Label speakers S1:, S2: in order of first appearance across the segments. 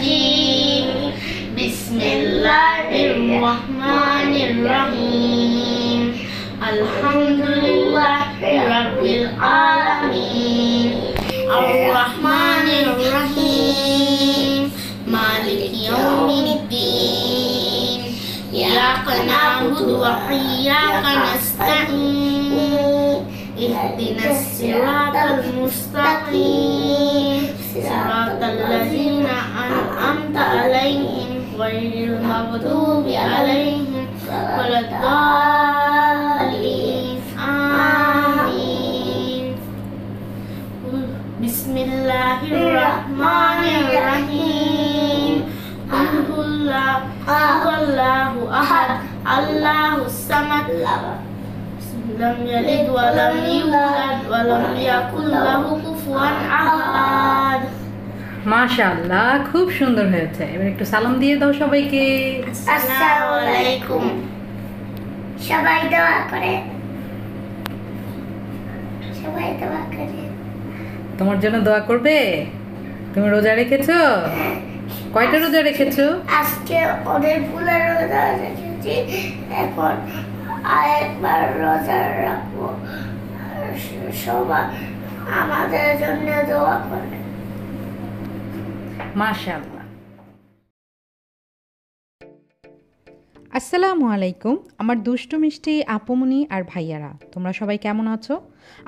S1: الرجيم بسم الله الرحمن الرحيم الحمد لله رب العالمين الرحمن الرحيم مالك يوم الدين إياك نعبد وإياك نستعين اهدنا الصراط المستقيم صراط الذين أنعمت عليهم غير المغضوب عليهم ولا الضالين آمين بسم الله الرحمن الرحيم قل هو الله أحد الله الصمد لم يلد ولم يولد ولم يكن له كفوا أحد
S2: মাশাআল্লাহ, খুব সুন্দর হয়েছে। এবার একটু সালাম দিয়ে দাও সবাইকে।
S1: আসসালামু আলাইকুম। সবাই দোয়া করে, সবাই দোয়া করে।
S2: তোমার জন্য দোয়া করবে? তুমি রোজা রেখেছো? কয়টা রোজা রেখেছো?
S1: আজকে অনেকগুলো রোজা রেখেছি, এখন আরেকবার রোজা রাখবো। সবাই আমাদের জন্য দোয়া করবে।
S2: মাশাআল্লাহ। আসসালামু আলাইকুম আমার দুষ্টু মিষ্টি আপুমনি আর ভাইয়ারা, তোমরা সবাই কেমন আছো?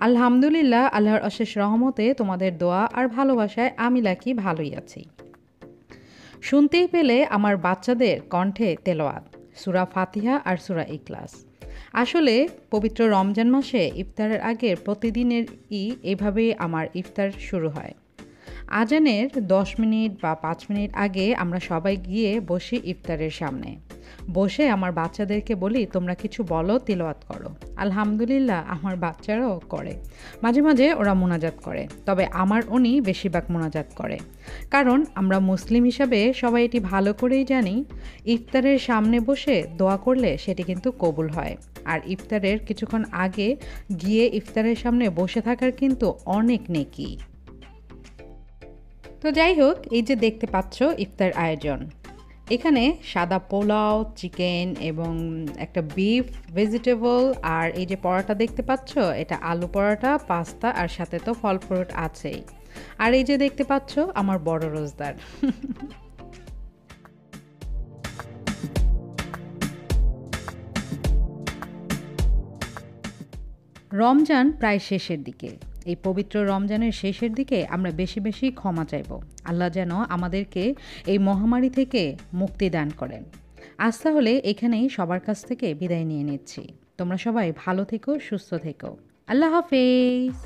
S2: আলহামদুলিল্লাহ, আল্লাহর অশেষ রহমতে তোমাদের দোয়া আর ভালোবাসায় আমি লাকি ভালোই আছি। শুনতেই পেলে আমার বাচ্চাদের কণ্ঠে তেলাওয়াত সূরা ফাতিহা আর সূরা ইখলাস। আসলে পবিত্র রমজান মাসে ইফতারের আগের প্রতিদিনের এভাবেই আমার ইফতার শুরু হয়। আজানের 10 মিনিট বা 5 মিনিট আগে আমরা সবাই গিয়ে বসি ইফতারের সামনে। বসে আমার বাচ্চাদেরকে বলি, তোমরা কিছু বলো, তিলাওয়াত করো। আলহামদুলিল্লাহ, আমার বাচ্চারাও করে। মাঝে মাঝে ওরা মোনাজাত করে, তবে আমার উনি বেশিরভাগ মোনাজাত করে। কারণ আমরা মুসলিম হিসাবে সবাই এটি ভালো করেই জানি, ইফতারের সামনে বসে দোয়া করলে সেটি কিন্তু কবুল হয়। আর ইফতারের কিছুক্ষণ আগে গিয়ে ইফতারের সামনে বসে থাকার কিন্তু অনেক নেকি। তো যাই হোক, এই যে দেখতে পাচ্ছ ইফতার আয়োজন, এখানে সাদা পোলাও, চিকেন এবং একটা বিফ ভেজিটেবল, আর এই যে পরোটা দেখতে পাচ্ছ, এটা আলু পরোটা, পাস্তা, আর সাথে তো ফল ফ্রুট আছেই। আর এই যে দেখতে পাচ্ছ আমার বড় রোজদার। রমজান প্রায় শেষের দিকে। এই পবিত্র রমজানের শেষের দিকে আমরা বেশি বেশি ক্ষমা চাইব। আল্লাহ যেন আমাদেরকে এই মহামারী থেকে মুক্তি দান করেন। আজ তাহলে এখানেই সবার কাছ থেকে বিদায় নিয়ে নিচ্ছি। তোমরা সবাই ভালো থেকো, সুস্থ থেকো। আল্লাহ হাফেজ।